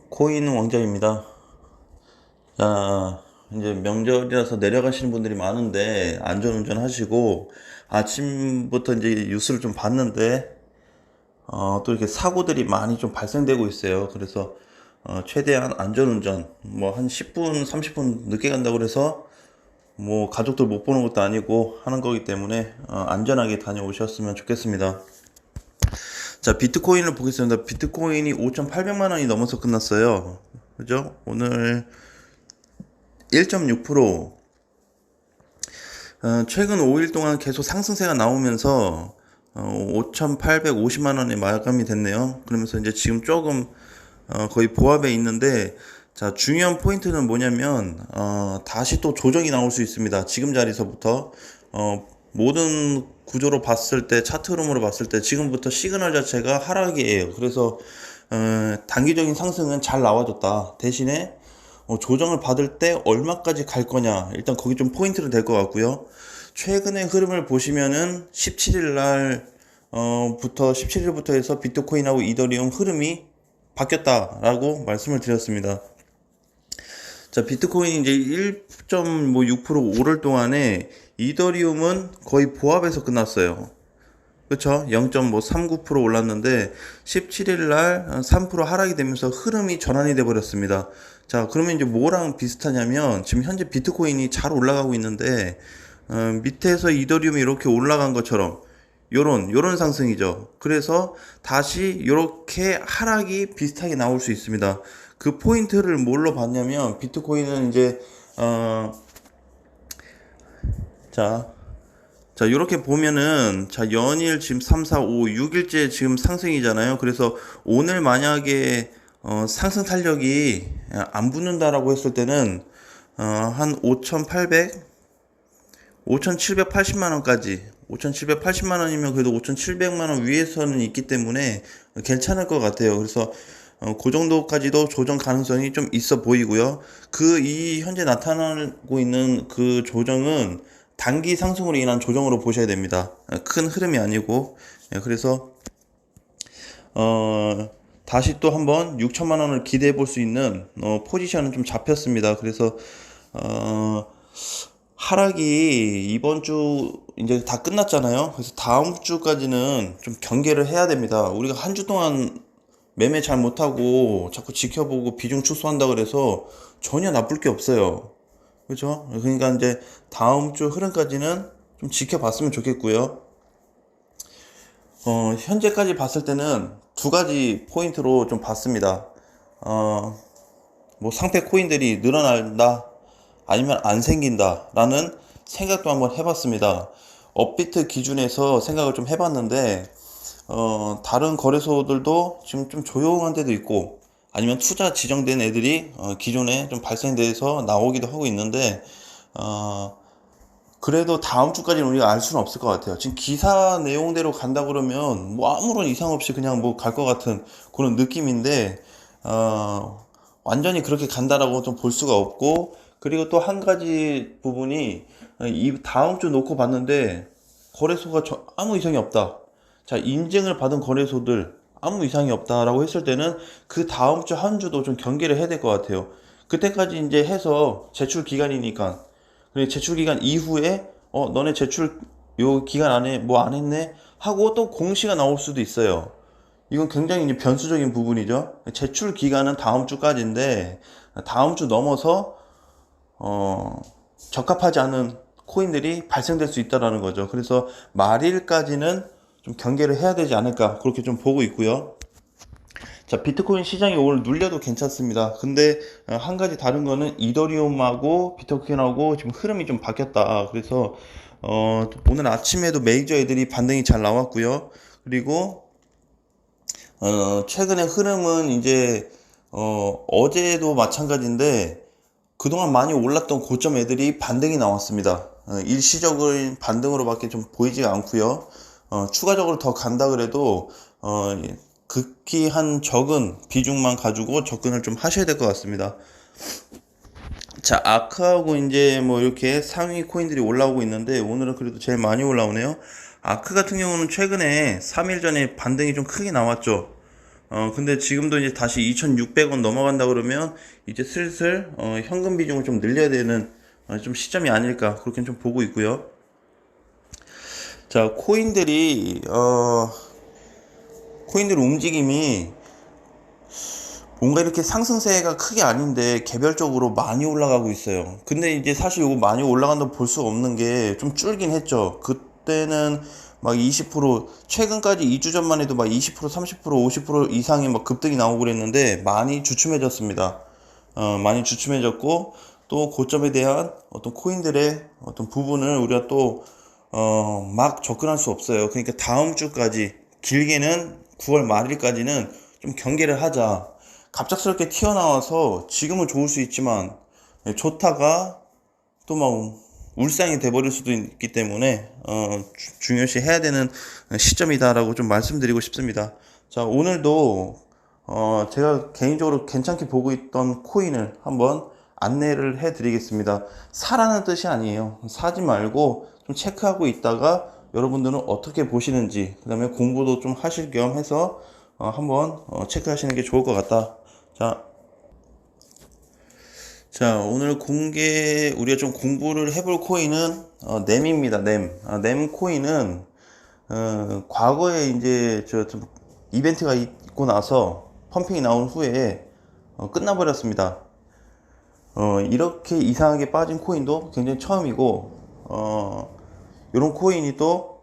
코인 왕자입니다. 자, 이제 명절이라서 내려가시는 분들이 많은데 안전운전 하시고 아침부터 이제 뉴스를 좀 봤는데 또 이렇게 사고들이 많이 좀 발생되고 있어요. 그래서 최대한 안전운전 뭐 한 10분, 30분 늦게 간다고 그래서 뭐 가족들 못 보는 것도 아니고 하는 거기 때문에 안전하게 다녀오셨으면 좋겠습니다. 자, 비트코인을 보겠습니다. 비트코인이 5,800만 원이 넘어서 끝났어요. 그죠? 오늘 1.6% 최근 5일 동안 계속 상승세가 나오면서 5,850만 원에 마감이 됐네요. 그러면서 이제 지금 조금 거의 보합에 있는데, 자, 중요한 포인트는 뭐냐면 다시 또 조정이 나올 수 있습니다. 지금 자리서부터 모든 구조로 봤을 때, 차트 흐름으로 봤을 때 지금부터 시그널 자체가 하락이에요. 그래서 단기적인 상승은 잘 나와줬다. 대신에 조정을 받을 때 얼마까지 갈 거냐, 일단 거기 좀 포인트로 될 것 같고요. 최근의 흐름을 보시면은 17일 날 부터 17일부터 해서 비트코인하고 이더리움 흐름이 바뀌었다라고 말씀을 드렸습니다. 자, 비트코인이 이제 1.6% 오를 동안에 이더리움은 거의 보합에서 끝났어요. 그쵸? 0.39% 올랐는데 17일 날 3% 하락이 되면서 흐름이 전환이 돼 버렸습니다. 자, 그러면 이제 뭐랑 비슷하냐면 지금 현재 비트코인이 잘 올라가고 있는데 밑에서 이더리움이 이렇게 올라간 것처럼 요런 상승이죠. 그래서 다시 요렇게 하락이 비슷하게 나올 수 있습니다. 그 포인트를 뭘로 봤냐면 비트코인은 이제 자, 자, 이렇게 보면은, 자, 연일 지금 3, 4, 5, 6일째 지금 상승이잖아요. 그래서 오늘 만약에, 상승 탄력이 안 붙는다라고 했을 때는, 한 5,800, 5,780만 원까지, 5,780만 원이면 그래도 5,700만 원 위에서는 있기 때문에 괜찮을 것 같아요. 그래서, 그 정도까지도 조정 가능성이 좀 있어 보이고요. 이 현재 나타나고 있는 그 조정은 단기 상승으로 인한 조정으로 보셔야 됩니다. 큰 흐름이 아니고. 그래서 다시 또 한번 6천만 원을 기대해 볼 수 있는 포지션은 좀 잡혔습니다. 그래서 하락이 이번 주 이제 다 끝났잖아요. 그래서 다음 주까지는 좀 경계를 해야 됩니다. 우리가 한 주 동안 매매 잘 못하고 자꾸 지켜보고 비중 축소한다 그래서 전혀 나쁠 게 없어요. 그죠? 그러니까 이제 다음 주 흐름까지는 좀 지켜봤으면 좋겠고요. 현재까지 봤을 때는 두 가지 포인트로 좀 봤습니다. 뭐 상패 코인들이 늘어난다, 아니면 안 생긴다라는 생각도 한번 해봤습니다. 업비트 기준에서 생각을 좀 해봤는데, 다른 거래소들도 지금 좀 조용한 데도 있고, 아니면 투자 지정된 애들이 기존에 좀 발생돼서 나오기도 하고 있는데, 그래도 다음 주까지는 우리가 알 수는 없을 것 같아요. 지금 기사 내용대로 간다 그러면 뭐 아무런 이상 없이 그냥 뭐 갈 것 같은 그런 느낌인데, 완전히 그렇게 간다라고 좀 볼 수가 없고, 그리고 또 한 가지 부분이 이 다음 주 놓고 봤는데 거래소가 아무 이상이 없다. 자, 인증을 받은 거래소들 아무 이상이 없다라고 했을 때는 그 다음 주 한 주도 좀 경계를 해야 될 것 같아요. 그때까지 이제 해서 제출 기간이니까. 그리고 제출 기간 이후에 너네 제출 요 기간 안에 뭐 안 했네 하고 또 공시가 나올 수도 있어요. 이건 굉장히 이제 변수적인 부분이죠. 제출 기간은 다음 주까지인데 다음 주 넘어서 적합하지 않은 코인들이 발생될 수 있다라는 거죠. 그래서 말일까지는 좀 경계를 해야 되지 않을까 그렇게 좀 보고 있고요. 자, 비트코인 시장이 오늘 눌려도 괜찮습니다. 근데 한 가지 다른 거는 이더리움하고 비트코인하고 지금 흐름이 좀 바뀌었다. 그래서 오늘 아침에도 메이저 애들이 반등이 잘 나왔고요. 그리고 최근의 흐름은 이제 어제도 마찬가지인데 그동안 많이 올랐던 고점 애들이 반등이 나왔습니다. 일시적인 반등으로밖에 좀 보이지가 않고요. 추가적으로 더 간다 그래도 극히 한 적은 비중만 가지고 접근을 좀 하셔야 될 것 같습니다. 자, 아크하고 이제 뭐 이렇게 상위 코인들이 올라오고 있는데 오늘은 그래도 제일 많이 올라오네요. 아크 같은 경우는 최근에 3일 전에 반등이 좀 크게 나왔죠. 근데 지금도 이제 다시 2,600원 넘어간다 그러면 이제 슬슬 현금 비중을 좀 늘려야 되는 좀 시점이 아닐까 그렇게 좀 보고 있고요. 자, 코인들 움직임이 뭔가 이렇게 상승세가 크게 아닌데 개별적으로 많이 올라가고 있어요. 근데 이제 사실 이거 많이 올라간다고 볼 수가 없는 게 좀 줄긴 했죠. 그때는 막 20%, 최근까지 2주 전만 해도 막 20%, 30%, 50% 이상의 막 급등이 나오고 그랬는데 많이 주춤해졌습니다. 많이 주춤해졌고 또 고점에 대한 어떤 코인들의 어떤 부분을 우리가 또 막 접근할 수 없어요. 그러니까 다음 주까지 길게는 9월 말일까지는 좀 경계를 하자. 갑작스럽게 튀어나와서 지금은 좋을 수 있지만 좋다가 또 막 울상이 돼버릴 수도 있기 때문에 중요시 해야 되는 시점이다라고 좀 말씀드리고 싶습니다. 자, 오늘도 제가 개인적으로 괜찮게 보고 있던 코인을 한번 안내를 해 드리겠습니다. 사라는 뜻이 아니에요. 사지 말고 좀 체크하고 있다가 여러분들은 어떻게 보시는지, 그 다음에 공부도 좀 하실 겸 해서 한번 체크하시는 게 좋을 것 같다. 자, 오늘 우리가 좀 공부를 해볼 코인은 넴입니다. 넴. 넴 코인은 과거에 이제 좀 이벤트가 있고 나서 펌핑이 나온 후에 끝나버렸습니다. 이렇게 이상하게 빠진 코인도 굉장히 처음이고, 이런 코인이 또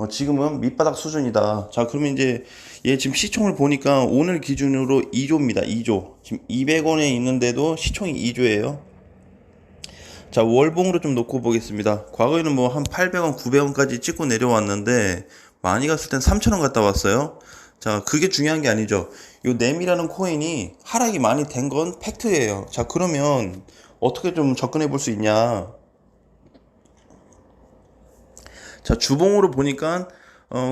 지금은 밑바닥 수준이다. 자, 그러면 이제 얘 지금 시총을 보니까 오늘 기준으로 2조입니다. 2조. 지금 200원에 있는데도 시총이 2조예요. 자, 월봉으로 좀 놓고 보겠습니다. 과거에는 뭐 한 800원, 900원까지 찍고 내려왔는데 많이 갔을 땐 3,000원 갔다 왔어요. 자, 그게 중요한 게 아니죠. 요 넴이라는 코인이 하락이 많이 된 건 팩트예요. 자, 그러면 어떻게 좀 접근해 볼 수 있냐? 자, 주봉으로 보니까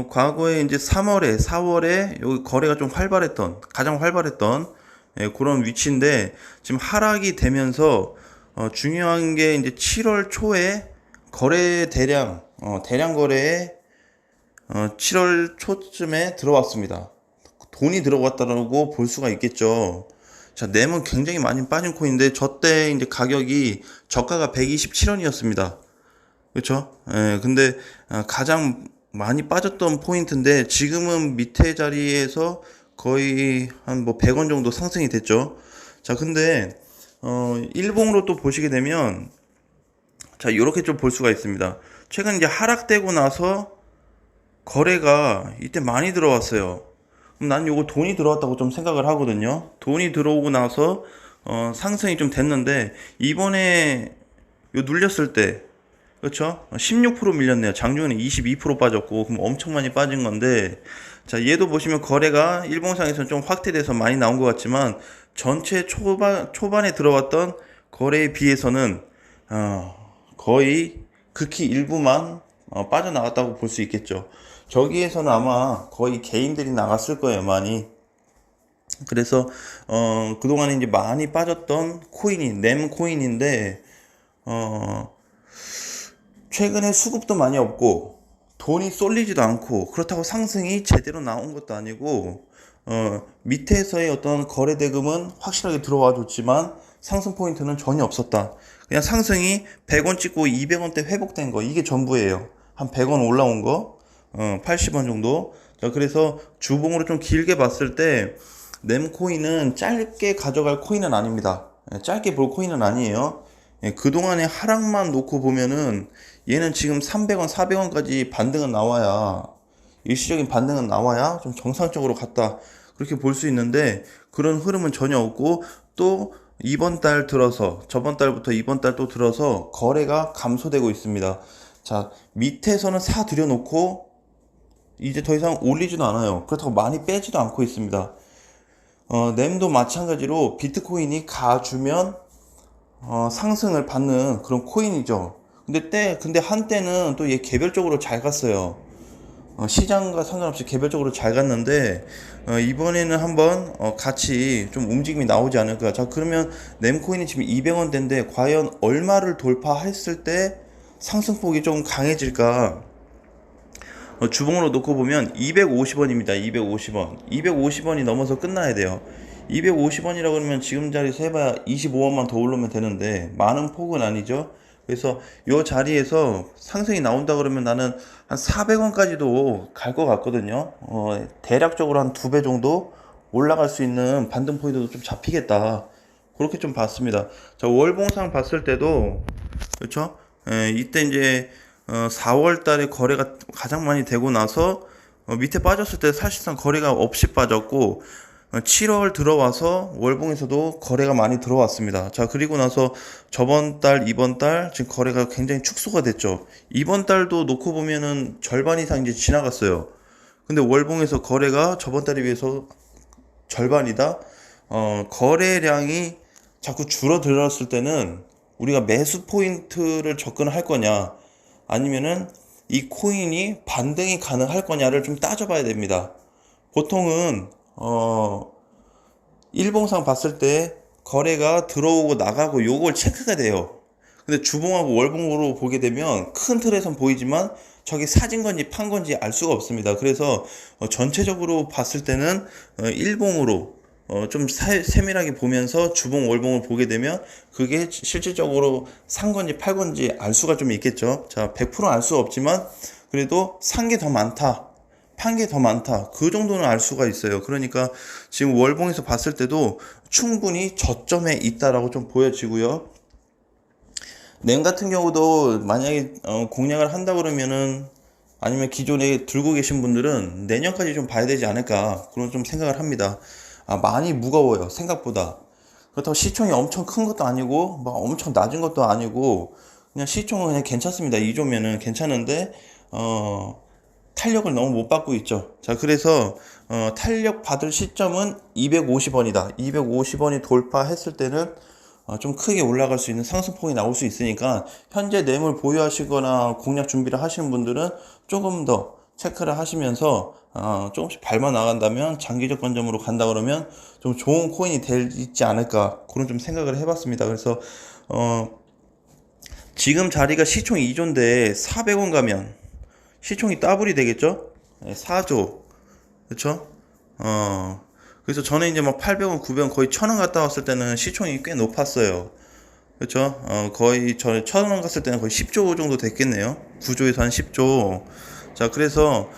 과거에 이제 3월에 4월에 여기 거래가 좀 가장 활발했던 그런 위치인데 지금 하락이 되면서 중요한 게 이제 7월 초에 거래 대량 거래에 7월 초쯤에 들어왔습니다. 돈이 들어갔다고 볼 수가 있겠죠. 자, 넴은 굉장히 많이 빠진 코인인데 저때 이제 가격이 저가가 127원이었습니다. 그렇죠? 예, 근데 가장 많이 빠졌던 포인트인데 지금은 밑에 자리에서 거의 한 뭐 100원 정도 상승이 됐죠. 자, 근데 일봉으로 또 보시게 되면 자, 이렇게 좀 볼 수가 있습니다. 최근 이제 하락되고 나서 거래가 이때 많이 들어왔어요. 그럼 난 요거 돈이 들어왔다고 좀 생각을 하거든요. 돈이 들어오고 나서 상승이 좀 됐는데 이번에 요 눌렸을 때 그렇죠? 16% 밀렸네요. 장중에는 22% 빠졌고, 그럼 엄청 많이 빠진 건데, 자, 얘도 보시면 거래가 일봉상에서는 좀 확대돼서 많이 나온 것 같지만, 전체 초반에 들어왔던 거래에 비해서는, 거의 극히 일부만 빠져나갔다고 볼 수 있겠죠. 저기에서는 아마 거의 개인들이 나갔을 거예요, 많이. 그래서, 그동안에 이제 많이 빠졌던 코인이, 넴 코인인데, 최근에 수급도 많이 없고 돈이 쏠리지도 않고 그렇다고 상승이 제대로 나온 것도 아니고 밑에서의 어떤 거래 대금은 확실하게 들어와 줬지만 상승 포인트는 전혀 없었다. 그냥 상승이 100원 찍고 200원대 회복된 거 이게 전부예요. 한 100원 올라온 거 80원 정도. 자, 그래서 주봉으로 좀 길게 봤을 때 넴코인은 짧게 가져갈 코인은 아닙니다. 짧게 볼 코인은 아니에요. 그동안의 하락만 놓고 보면은 얘는 지금 300원, 400원까지 반등은 나와야 일시적인 반등은 나와야 좀 정상적으로 갔다 그렇게 볼 수 있는데 그런 흐름은 전혀 없고 또 이번 달 들어서 저번 달부터 이번 달 또 들어서 거래가 감소되고 있습니다. 자, 밑에서는 사 들여놓고 이제 더 이상 올리지도 않아요. 그렇다고 많이 빼지도 않고 있습니다. 넴도 마찬가지로 비트코인이 가주면 상승을 받는 그런 코인이죠. 근데 한때는 또 얘 개별적으로 잘 갔어요. 시장과 상관없이 개별적으로 잘 갔는데 이번에는 한번 같이 좀 움직임이 나오지 않을까. 자, 그러면 넴코인이 지금 200원대인데 과연 얼마를 돌파했을 때 상승폭이 좀 강해질까? 주봉으로 놓고 보면 250원입니다. 250원. 250원이 넘어서 끝나야 돼요. 250원이라고 그러면 지금 자리에서 해봐야 25원만 더 오르면 되는데 많은 폭은 아니죠. 그래서 이 자리에서 상승이 나온다 그러면 나는 한 400원까지도 갈 것 같거든요. 대략적으로 한 2배 정도 올라갈 수 있는 반등 포인트도 좀 잡히겠다. 그렇게 좀 봤습니다. 자, 월봉상 봤을 때도 그렇죠? 이때 이제 4월 달에 거래가 가장 많이 되고 나서 밑에 빠졌을 때 사실상 거래가 없이 빠졌고 7월 들어와서 월봉에서도 거래가 많이 들어왔습니다. 자, 그리고 나서 저번 달, 이번 달 지금 거래가 굉장히 축소가 됐죠. 이번 달도 놓고 보면은 절반 이상 이제 지나갔어요. 근데 월봉에서 거래가 저번 달에 비해서 절반이다. 거래량이 자꾸 줄어들었을 때는 우리가 매수 포인트를 접근할 거냐, 아니면은 이 코인이 반등이 가능할 거냐를 좀 따져봐야 됩니다. 보통은 일봉상 봤을 때 거래가 들어오고 나가고 요걸 체크가 돼요. 근데 주봉하고 월봉으로 보게 되면 큰 틀에선 보이지만 저게 사진 건지 판 건지 알 수가 없습니다. 그래서 전체적으로 봤을 때는 일봉으로 좀 세밀하게 보면서 주봉 월봉을 보게 되면 그게 실질적으로 산 건지 팔 건지 알 수가 좀 있겠죠. 자, 100% 알 수 없지만 그래도 산 게 더 많다, 판 게 더 많다, 그 정도는 알 수가 있어요. 그러니까 지금 월봉에서 봤을 때도 충분히 저점에 있다라고 좀 보여지고요. 램 같은 경우도 만약에 공략을 한다 그러면은, 아니면 기존에 들고 계신 분들은 내년까지 좀 봐야 되지 않을까, 그런 좀 생각을 합니다. 많이 무거워요, 생각보다. 그렇다고 시총이 엄청 큰 것도 아니고 막 엄청 낮은 것도 아니고 그냥 시총은 그냥 괜찮습니다. 이 정도면은 괜찮은데 탄력을 너무 못 받고 있죠. 자, 그래서 탄력 받을 시점은 250원이다. 250원이 돌파했을 때는 좀 크게 올라갈 수 있는 상승폭이 나올 수 있으니까, 현재 매물 보유하시거나 공략 준비를 하시는 분들은 조금 더 체크를 하시면서 조금씩 밟아 나간다면, 장기적 관점으로 간다 그러면 좀 좋은 코인이 되지 않을까, 그런 좀 생각을 해봤습니다. 그래서 지금 자리가 시총 2조인데 400원 가면 시총이 더블이 되겠죠? 4조. 그렇죠? 그래서 전에 이제 막 800원, 900원, 거의 1000원 갔다 왔을 때는 시총이 꽤 높았어요. 그렇죠? 거의 전에 1000원 갔을 때는 거의 10조 정도 됐겠네요. 9조에서 한 10조. 자, 그래서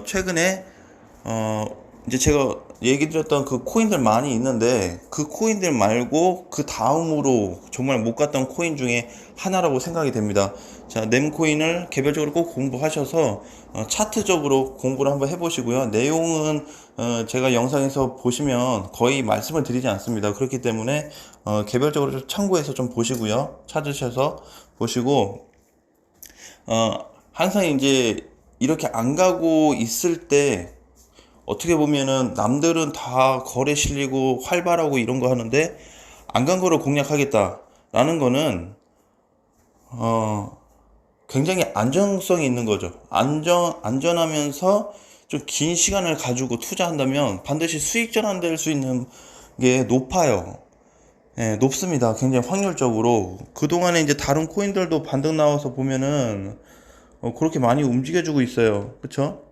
최근에 이제 제가 얘기 드렸던 그 코인들 많이 있는데, 그 코인들 말고 그 다음으로 정말 못 갔던 코인 중에 하나라고 생각이 됩니다. 자, 램코인을 개별적으로 꼭 공부하셔서 차트적으로 공부를 한번 해보시고요. 내용은 제가 영상에서 보시면 거의 말씀을 드리지 않습니다. 그렇기 때문에 개별적으로 좀 참고해서 좀 보시고요. 찾으셔서 보시고, 항상 이제 이렇게 안 가고 있을 때, 어떻게 보면은 남들은 다 거래 실리고 활발하고 이런 거 하는데 안 간 거를 공략하겠다라는 거는 굉장히 안정성이 있는 거죠. 안전하면서 좀 긴 시간을 가지고 투자한다면 반드시 수익 전환될 수 있는 게 높아요. 예, 높습니다. 굉장히 확률적으로. 그동안에 이제 다른 코인들도 반등 나와서 보면은 그렇게 많이 움직여주고 있어요. 그쵸?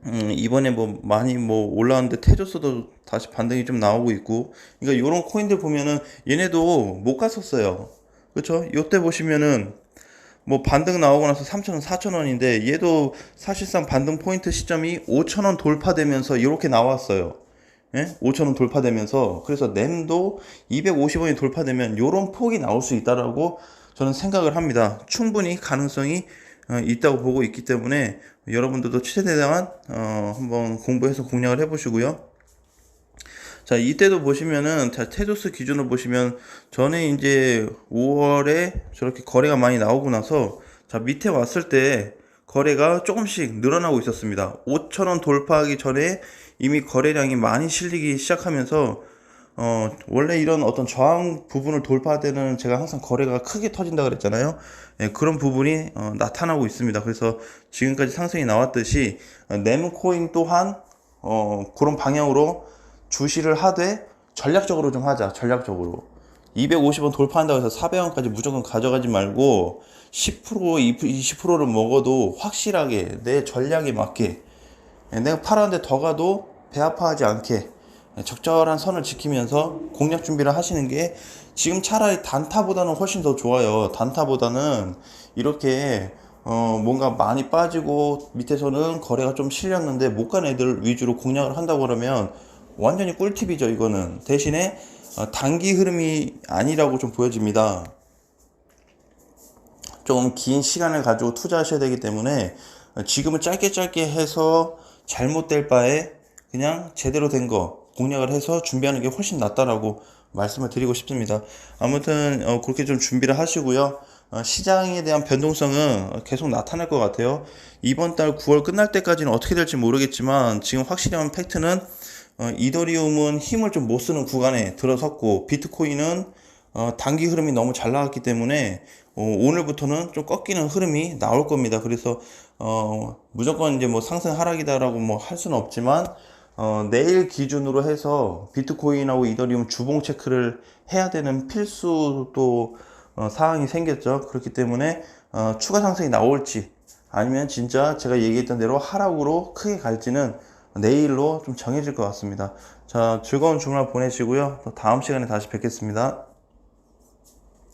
이번에 뭐 많이 뭐 올라왔는데 테조스도 다시 반등이 좀 나오고 있고, 그러니까 요런 코인들 보면은 얘네도 못 갔었어요. 그쵸? 요때 보시면은 뭐 반등 나오고 나서 3,000원, 4,000원인데 얘도 사실상 반등 포인트 시점이 5,000원 돌파되면서 이렇게 나왔어요. 예? 5,000원 돌파되면서, 그래서 램도 250원이 돌파되면 요런 폭이 나올 수 있다라고 저는 생각을 합니다. 충분히 가능성이 있다고 보고 있기 때문에 여러분들도 최대한 한번 공부해서 공략을 해보시고요. 자, 이때도 보시면은, 자, 테조스 기준으로 보시면 전에 이제 5월에 저렇게 거래가 많이 나오고 나서, 자, 밑에 왔을 때 거래가 조금씩 늘어나고 있었습니다. 5,000원 돌파하기 전에 이미 거래량이 많이 실리기 시작하면서 원래 이런 어떤 저항 부분을 돌파할 때는 제가 항상 거래가 크게 터진다 그랬잖아요. 예, 그런 부분이 나타나고 있습니다. 그래서 지금까지 상승이 나왔듯이 네모코인 또한 그런 방향으로 주시를 하되 전략적으로 좀 하자. 전략적으로 250원 돌파한다고 해서 400원까지 무조건 가져가지 말고 10% 20%를 먹어도 확실하게 내 전략에 맞게, 내가 팔았는데 더 가도 배 아파하지 않게 적절한 선을 지키면서 공략 준비를 하시는 게 지금 차라리 단타보다는 훨씬 더 좋아요. 단타보다는 이렇게 뭔가 많이 빠지고 밑에서는 거래가 좀 실렸는데 못 간 애들 위주로 공략을 한다고 그러면 완전히 꿀팁이죠. 이거는 대신에 단기 흐름이 아니라고 좀 보여집니다. 좀 긴 시간을 가지고 투자하셔야 되기 때문에 지금은 짧게 짧게 해서 잘못될 바에 그냥 제대로 된 거 공략을 해서 준비하는 게 훨씬 낫다라고 말씀을 드리고 싶습니다. 아무튼 그렇게 좀 준비를 하시고요. 시장에 대한 변동성은 계속 나타날 것 같아요. 이번 달 9월 끝날 때까지는 어떻게 될지 모르겠지만 지금 확실한 팩트는 이더리움은 힘을 좀 못 쓰는 구간에 들어섰고 비트코인은 단기 흐름이 너무 잘 나왔기 때문에 오늘부터는 좀 꺾이는 흐름이 나올 겁니다. 그래서 무조건 이제 뭐 상승 하락이다라고 뭐 할 수는 없지만 내일 기준으로 해서 비트코인하고 이더리움 주봉 체크를 해야 되는 필수 또 사항이 생겼죠. 그렇기 때문에 추가 상승이 나올지 아니면 진짜 제가 얘기했던 대로 하락으로 크게 갈지는 내일로 좀 정해질 것 같습니다. 자, 즐거운 주말 보내시고요. 또 다음 시간에 다시 뵙겠습니다.